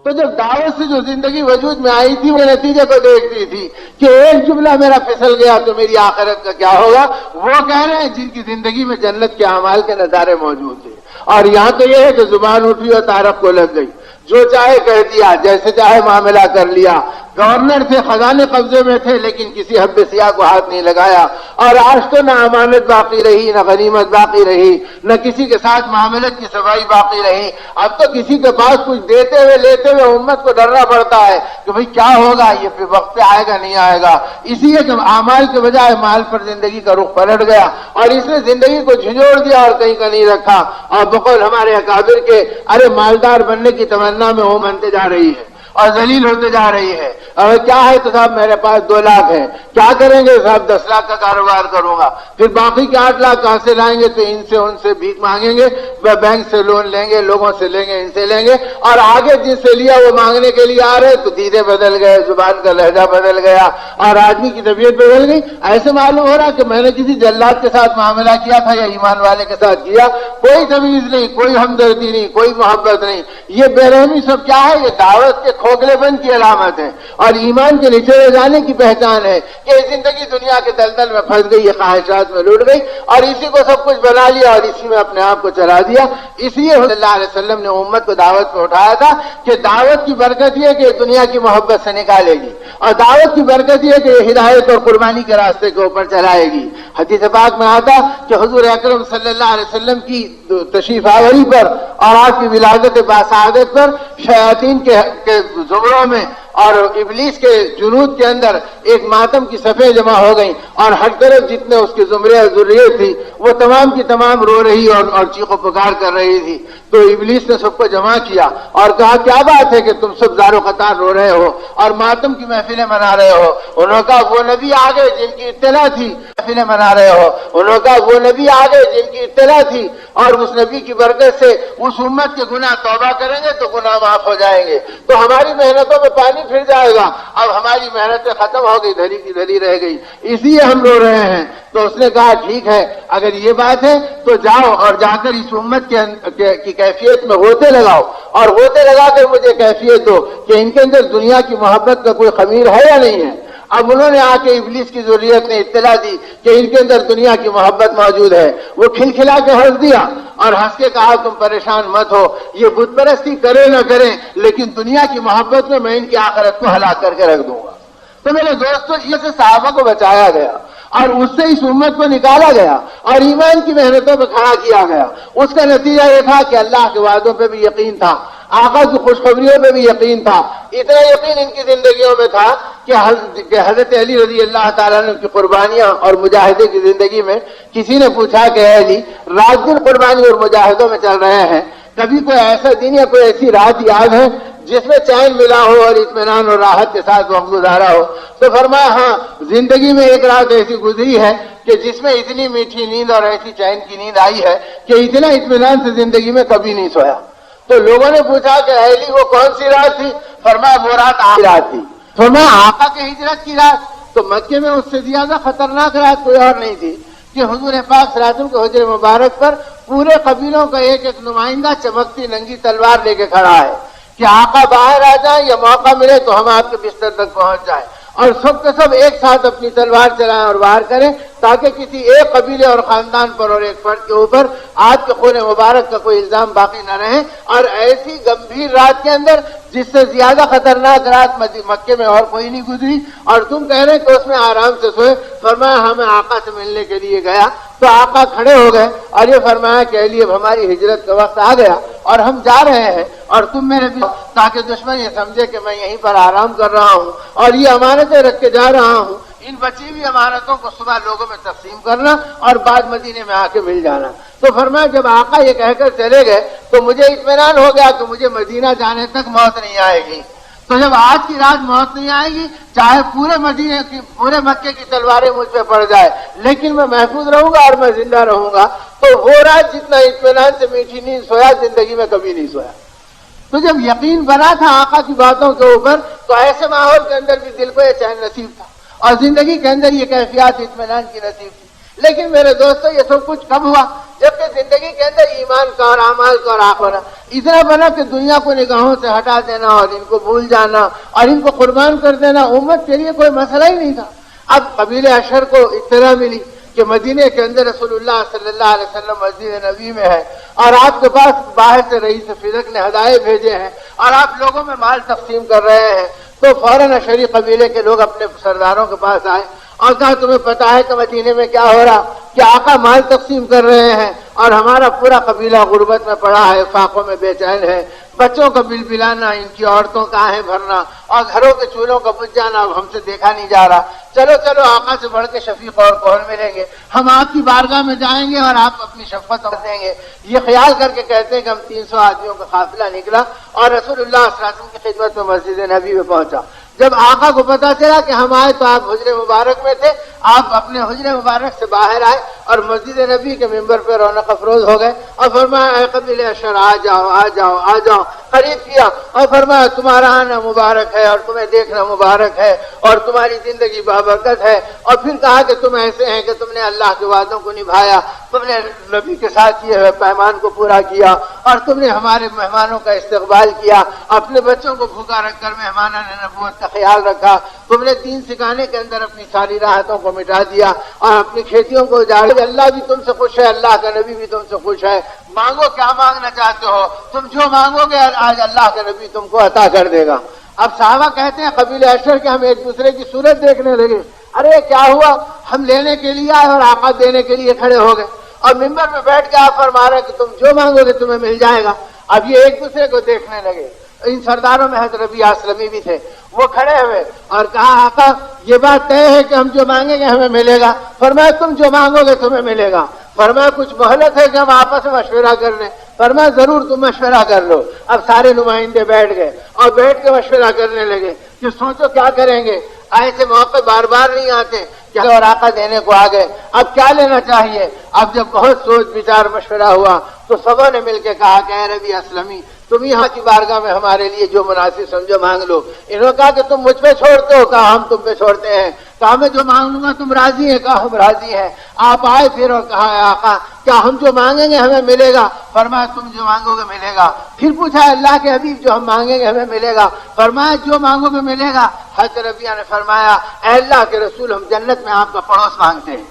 تو جب دعوت سے جو زندگی وجود میں آئی تھی وہ نتیجے کو دیکھتی تھی کہ ایک جملہ میرا پھسل گیا تو میری آخرت کا کیا ہوگا. وہ کہہ رہے ہیں جن کی زندگی میں جنت کے اعمال کے نظارے موجود تھے. اور یہاں تو یہ ہے کہ زبان اٹھی اور تعارف کو لگ گئی، جو چاہے کہہ دیا، جیسے چاہے معاملہ کر لیا. گورنر تھے، خزانے قبضے میں تھے، لیکن کسی حب سیاہ کو ہاتھ نہیں لگایا. اور آج تو نہ امانت باقی رہی، نہ غنیمت باقی رہی، نہ کسی کے ساتھ معاملت کی صفائی باقی رہی. اب تو کسی کے پاس کچھ دیتے ہوئے لیتے ہوئے امت کو ڈرنا پڑتا ہے کہ بھئی کیا ہوگا، یہ پھر وقت پہ آئے گا نہیں آئے گا. اسی لیے کہ اعمال کے بجائے مال پر زندگی کا رخ پلٹ گیا اور اس نے زندگی کو جھنجھوڑ دیا اور کہیں کا نہیں رکھا. اور بقول ہمارے اکابر کے، ارے مالدار بننے کی تمنا میں وہ بنتے جا رہی ہے اور ذلیل ہوتے جا رہی ہے. اور کیا ہے تو صاحب میرے پاس 2 لاکھ ہے، کیا کریں گے صاحب 10 لاکھ کا کاروبار کروں گا. پھر باقی کے 8 لاکھ کہاں سے لائیں گے؟ تو ان سے ان سے بھیک مانگیں گے، بینک سے لون لیں گے، لوگوں سے لیں گے، ان سے لیں گے. اور آگے جس سے لیا وہ مانگنے کے لیے آ رہے تو دیدے بدل گئے، زبان کا لہجہ بدل گیا اور آدمی کی طبیعت بدل گئی. ایسے معلوم ہو رہا کہ میں نے کسی جلاد کے ساتھ معاملہ کیا تھا یا ایمان والے کے ساتھ کیا. کوئی تمیز نہیں، کوئی ہمدردی نہیں، کوئی محبت نہیں. یہ بے رحمی سب کیا ہے؟ یہ دعوت کے کھوکھلے پن کی علامت ہے اور ایمان کے نچوڑے جانے کی پہچان ہے کہ زندگی دنیا کے دلدل میں پھنس گئی، یہ خواہشات میں لوٹ گئی اور اسی کو سب کچھ بنا لیا اور اسی میں اپنے آپ کو چلا دیا. اس لیے صلی اللہ علیہ وسلم نے امت کو دعوت پہ اٹھایا تھا کہ دعوت کی برکت یہ کہ دنیا کی محبت سے نکالے گی اور دعوت کی برکت یہ کہ ہدایت اور قربانی کے راستے کے اوپر چلائے گی. حدیث پاک میں آتا کہ حضور اکرم صلی اللہ علیہ وسلم کی تشریف آوری پر اور آپ کی ولادت باسعادت پر شیاطین کے زمروں میں اور ابلیس کے جنود کے اندر ایک ماتم کی صفیں جمع ہو گئیں اور ہر طرف جتنے اس کے زمرے اور ذریت تھی وہ تمام کی تمام رو رہی اور چیخ و پکار کر رہی تھی. تو ابلیس نے سب کو جمع کیا اور کہا کیا بات ہے کہ تم سب زار و قطار رو رہے ہو اور ماتم کی محفلیں منا رہے ہو؟ انہوں نے کہا وہ نبی آ گئے جن کی اطلاع تھی. محفلیں منا رہے ہو؟ انہوں نے کہا وہ نبی آ گئے جن کی اطلاع تھی اور اس نبی کی برکت سے اس امت کے گناہ توبہ کریں گے تو گناہ معاف ہو جائیں گے. تو ہماری محنتوں میں پانی پھر جائے گا. اب ہماری محنتیں ختم ہو گئی، دھری کی دھری رہ گئی، اس لیے ہم رو رہے ہیں. تو اس نے کہا ٹھیک ہے، اگر یہ بات ہے تو جاؤ اور جا کر اس امت کی کیفیت میں ہوتے لگاؤ اور ہوتے لگا کر مجھے کیفیت دو کہ ان کے اندر دنیا کی محبت کا کوئی خمیر ہے یا نہیں ہے. اب انہوں نے آ کے ابلیس کی ذریت نے اطلاع دی کہ ان کے اندر دنیا کی محبت موجود ہے. وہ کھلکھلا کے ہنس دیا اور ہنس کے کہا تم پریشان مت ہو، یہ بت پرستی کرے نہ کریں لیکن دنیا کی محبت میں ان کی آخرت کو ہلاک کر کے رکھ دوں گا. تو میرے دوستو، یہ سے صحابہ کو بچایا گیا اور اس سے اس امت کو نکالا گیا اور ایمان کی محنتوں پہ کھڑا کیا گیا. اس کا نتیجہ یہ تھا کہ اللہ کے وعدوں پہ بھی یقین تھا، آقا کی خوشخبریوں پہ بھی یقین تھا. اتنا یقین ان کی زندگیوں میں تھا کہ حضرت علی رضی اللہ تعالیٰ نے کی قربانیاں اور مجاہدے کی زندگی میں کسی نے پوچھا کہ اے علی، رات دن قربانی اور مجاہدوں میں چل رہے ہیں، کبھی کوئی ایسا دن یا کوئی ایسی رات یاد ہے جس میں چین ملا ہو اور اطمینان اور راحت کے ساتھ وقت گزارا ہو؟ تو فرمایا ہاں، زندگی میں ایک رات ایسی گزری ہے کہ جس میں اتنی میٹھی نیند اور ایسی چین کی نیند آئی ہے کہ اتنا اطمینان سے زندگی میں کبھی نہیں سویا. تو لوگوں نے پوچھا کہ اے علی وہ کون سی رات تھی؟ فرمایا وہ رات آخری رات تھی. فرمایا آقا کے ہجرت کی رات. تو مکے میں اس سے زیادہ خطرناک رات کوئی اور نہیں تھی کہ حضور پاک صلی اللہ علیہ وسلم کے حجر مبارک پر پورے قبیلوں کا ایک ایک نمائندہ چمکتی ننگی تلوار لے کے کھڑا ہے کہ آقا باہر آ جائیں یا موقع ملے تو ہم آپ کے بستر تک پہنچ جائیں اور سب کے سب ایک ساتھ اپنی تلوار چلائیں اور وار کریں تاکہ کسی ایک قبیلے اور خاندان پر اور ایک فرد کے اوپر آج کے خون مبارک کا کوئی الزام باقی نہ رہے. اور ایسی گمبھیر رات کے اندر جس سے زیادہ خطرناک رات مکے میں اور کوئی نہیں گزری اور تم کہہ رہے کہ اس میں آرام سے سوئے. فرمایا ہمیں آقا سے ملنے کے لیے گیا تو آقا کھڑے ہو گئے اور یہ فرمایا کہ علی اب ہماری ہجرت کا وقت آ گیا اور ہم جا رہے ہیں اور تم میرے بھی، تاکہ دشمن یہ سمجھے کہ میں یہیں پر آرام کر رہا ہوں اور یہ امانتیں رکھ کے جا رہا ہوں. ان بچی ہوئی امانتوں کو صبح لوگوں میں تقسیم کرنا اور بعد مدینے میں آ کے مل جانا. تو فرمایا جب آقا یہ کہہ کر چلے گئے تو مجھے اطمینان ہو گیا کہ مجھے مدینہ جانے تک موت نہیں آئے گی. تو جب آج کی رات موت نہیں آئے گی، چاہے پورے مکے کی تلواریں مجھ پہ پڑ جائے لیکن میں محفوظ رہوں گا اور میں زندہ رہوں گا. تو وہ رات جتنا اطمینان سے میٹھی نیند سویا زندگی میں کبھی نہیں سویا. تو جب یقین بنا تھا آقا کی باتوں کے اوپر تو ایسے ماحول کے اندر بھی دل کو یہ چین نصیب تھا اور زندگی کے اندر یہ کیفیات اطمینان کی نصیب تھی. لیکن میرے دوستو، یہ سب کچھ کب ہوا؟ جبکہ زندگی کے اندر ایمان کا اور اعمال کا اور آخرت اتنا بنا کہ دنیا کو نگاہوں سے ہٹا دینا اور ان کو بھول جانا اور ان کو قربان کر دینا امت کے لیے کوئی مسئلہ ہی نہیں تھا۔ اب قبیل اشر کو اطلاع ملی کہ مدینے کے اندر رسول اللہ صلی اللہ علیہ وسلم مسجد نبی میں ہے اور آپ کے پاس باہر سے رئیس فدق نے ہدایے بھیجے ہیں اور آپ لوگوں میں مال تقسیم کر رہے ہیں، تو فوراً اشری قبیلے کے لوگ اپنے سرداروں کے پاس آئے اور کہا تمہیں پتا ہے کہ مدینے میں کیا ہو رہا، کہ آقا مال تقسیم کر رہے ہیں اور ہمارا پورا قبیلہ غربت میں پڑا ہے، فاقوں میں بے چین ہے، بچوں کا بل بلانا، ان کی عورتوں کا آہیں بھرنا اور گھروں کے چولہوں کا بجھ جانا اب ہم سے دیکھا نہیں جا رہا، چلو چلو آقا سے بڑھ کے شفیق اور کون ملیں گے، ہم آپ کی بارگاہ میں جائیں گے اور آپ اپنی شفقت دیں گے۔ یہ خیال کر کے کہتے ہیں کہ ہم 300 آدمیوں کا قافلہ نکلا اور رسول اللہ صلی اللہ علیہ وسلم کی خدمت میں مسجد نبی میں پہنچا۔ جب آقا کو پتا چلا کہ ہم آئے تو آپ حجر مبارک میں تھے، آپ اپنے حجر مبارک سے باہر آئے اور مسجد نبی کے ممبر پہ رونق افروز ہو گئے اور فرمایا اے قبیلہ اشر آ جاؤ آ جاؤ آ جاؤ، قریب کیا اور فرمایا تمہارا آنا مبارک ہے اور تمہیں دیکھنا مبارک ہے اور تمہاری زندگی بابرکت ہے، اور پھر کہا کہ تم ایسے ہیں کہ تم نے اللہ کے وعدوں کو نبھایا، تم نے نبی کے ساتھ کیے ہوئے پیمان کو پورا کیا اور تم نے ہمارے مہمانوں کا استقبال کیا، اپنے بچوں کو بھوکا رکھ کر مہمانان نبوت کا خیال رکھا، تم نے دین سکھانے کے اندر اپنی ساری راحتوں کو مٹا دیا اور اپنی کھیتیوں کو اجاڑ دیا۔ اللہ بھی تم سے خوش ہے، اللہ کا نبی بھی تم سے خوش ہے، مانگو کیا مانگنا چاہتے ہو، تم جو مانگو گے آج اللہ کا نبی تم کو عطا کر دے گا۔ اب صحابہ کہتے ہیں قبیلہ اشر کے ہم ایک دوسرے کی صورت دیکھنے لگے، ارے کیا ہوا، ہم لینے کے لیے آئے اور آقا دینے کے لیے کھڑے ہو گئے اور ممبر پہ بیٹھ کے آپ فرما رہے کہ تم جو مانگو گے تمہیں مل جائے گا۔ اب یہ ایک دوسرے کو دیکھنے لگے۔ ان سرداروں میں حضرت ربیع اسلمی بھی تھے، وہ کھڑے ہوئے اور کہا آقا یہ بات طے ہے کہ ہم جو مانگیں گے ہمیں ملے گا؟ فرمایا تم جو مانگو گے تمہیں ملے گا۔ فرمایا کچھ مہلت ہے کہ ہم آپس میں مشورہ کر لیں؟ فرمایا ضرور تم مشورہ کر لو۔ اب سارے نمائندے بیٹھ گئے اور بیٹھ کے مشورہ کرنے لگے کہ سوچو کیا کریں گے، ایسے موقع بار بار نہیں آتے کہ اور آقا دینے کو آ گئے، اب کیا لینا چاہیے؟ اب جب بہت سوچ بچار مشورہ ہوا تو سبوں نے مل کے کہا کہ اے ربیع اسلمی تم یہاں کی بارگاہ میں ہمارے لیے جو مناسب سمجھو مانگ لو۔ انہوں نے کہا کہ تم مجھ پہ چھوڑتے ہو؟ کہا ہم تم پہ چھوڑتے ہیں۔ کہا میں جو مانگ لوں گا تم راضی ہیں؟ کہا ہم راضی ہیں۔ آپ آئے پھر اور کہا اے آقا کیا ہم جو مانگیں گے ہمیں ملے گا؟ فرمایا تم جو مانگو گے ملے گا۔ پھر پوچھا اللہ کے حبیب جو ہم مانگیں گے ہمیں ملے گا؟ فرمایا جو مانگو گے ملے گا۔ حضرت ربیع نے فرمایا اے اللہ کے رسول ہم جنت میں آپ کا پڑوس مانگتے ہیں۔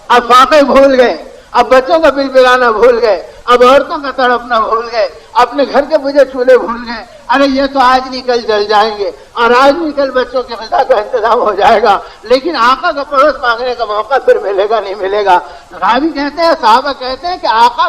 اب فاقے بھول گئے، اب بچوں کا بل بلانا بھول گئے، اب عورتوں کا تڑپنا بھول گئے، اپنے گھر کے بجے چولہے بھول گئے، ارے یہ تو آج نہیں کل جل جائیں گے اور آج نہیں کل بچوں کی غذا کا انتظام ہو جائے گا، لیکن آقا کا پڑوس مانگنے کا موقع پھر ملے گا نہیں ملے گا۔ راوی کہتے ہیں صحابہ کہتے ہیں کہ آقا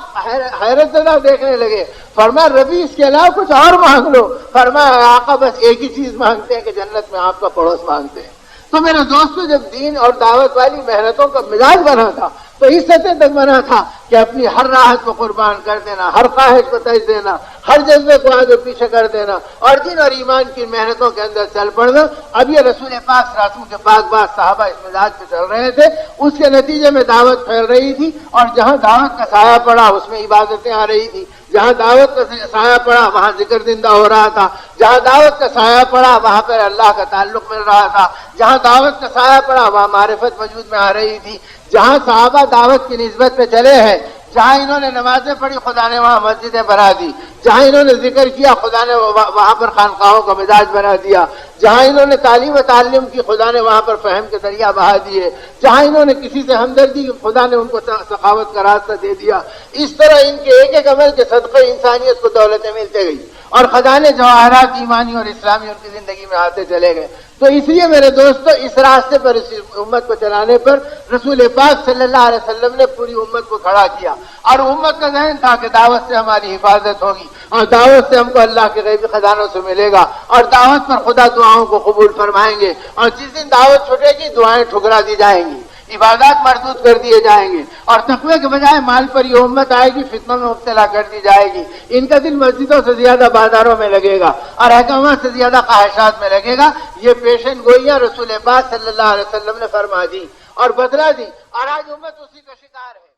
حیرت زدہ دیکھنے لگے، فرمایا ربیع اس کے علاوہ کچھ اور مانگ لو۔ فرمایا آقا بس ایک ہی چیز مانگتے ہیں کہ جنت میں آپ کا پڑوس مانگتے ہیں۔ تو میرے دوستو جب دین اور دعوت والی محنتوں کا مزاج بنا تھا تو اس سطح تک بنا تھا کہ اپنی ہر راحت کو قربان کر دینا، ہر خواہش کو تج دینا، ہر جذبے کو آگے پیچھے کر دینا اور دین اور ایمان کی محنتوں کے اندر چل پڑنا۔ اب یہ رسول پاک صلی اللہ علیہ وسلم کے پاک باز صحابہ اس مزاج پہ چل رہے تھے، اس کے نتیجے میں دعوت پھیل رہی تھی اور جہاں دعوت کا سایہ پڑا اس میں عبادتیں آ رہی تھی، جہاں دعوت کا سایہ پڑا وہاں ذکر زندہ ہو رہا تھا، جہاں دعوت کا سایہ پڑا وہاں پر اللہ کا تعلق مل رہا تھا، جہاں دعوت کا سایہ پڑا وہاں معرفت وجود میں آ رہی تھی، جہاں صحابہ دعوت کی نسبت پہ چلے ہیں، جہاں انہوں نے نمازیں پڑھی خدا نے وہاں مسجدیں بنا دی، جہاں انہوں نے ذکر کیا خدا نے وہاں پر خانقاہوں کا مزاج بنا دیا، جہاں انہوں نے تعلیم و تعلم کی خدا نے وہاں پر فہم کے دریا بہا دیے، جہاں انہوں نے کسی سے ہمدردی کی خدا نے ان کو سخاوت کا راستہ دے دیا۔ اس طرح ان کے ایک ایک عمل کے صدقے انسانیت کو دولتیں ملتے گئی اور خزانے جواہرات ایمانی اور اسلامی ان کی زندگی میں آتے چلے گئے۔ تو اس لیے میرے دوستو اس راستے پر اس امت کو چلانے پر رسول پاک صلی اللہ علیہ وسلم نے پوری امت کو کھڑا کیا اور امت کا ذہن تھا کہ دعوت سے ہماری حفاظت ہوگی اور دعوت سے ہم کو اللہ کے غیبی خزانوں سے ملے گا اور دعوت پر خدا دعاؤں کو قبول فرمائیں گے، اور جس دن دعوت چھوٹے گی دعائیں ٹھکرا دی جائیں گی، عبادات مردود کر دیے جائیں گے اور تقوی کے بجائے مال پر یہ امت آئے گی، فتنوں میں مبتلا کر دی جائے گی، ان کا دل مسجدوں سے زیادہ بازاروں میں لگے گا اور احکامات سے زیادہ خواہشات میں لگے گا۔ یہ پیشن گوئیاں رسول پاک صلی اللہ علیہ وسلم نے فرما دی اور بتلا دی اور آج امت اسی کا شکار ہے۔